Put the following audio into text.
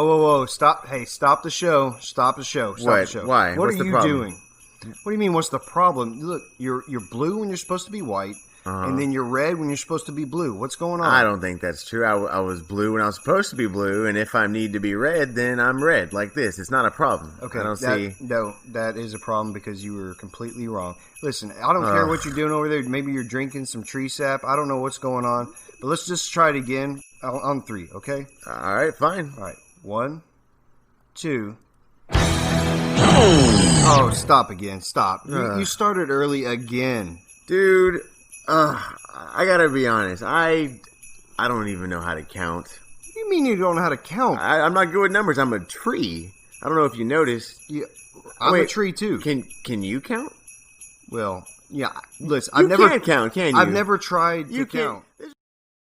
Whoa. Stop. Hey, stop the show. Stop the show. What? The show. Why? What What's are the you problem? doing? What do you mean, what's the problem? Look, you're blue when you're supposed to be white, and then you're red when you're supposed to be blue. What's going on? I don't think that's true. I was blue when I was supposed to be blue, and if I need to be red, then I'm red, like this. It's not a problem. Okay, I don't see... No, that is a problem because you were completely wrong. Listen, I don't care what you're doing over there. Maybe you're drinking some tree sap. I don't know what's going on. But let's just try it again on 3, okay? All right, fine. All right. 1, 2... Oh, stop again. Stop. You started early again. Dude, I gotta be honest. I don't even know how to count. What do you mean you don't know how to count? I'm not good with numbers. I'm a tree. I don't know if you noticed. Yeah, I'm a tree too. Can you count? Well, yeah. Listen, You can't count, can you? I've never tried to count.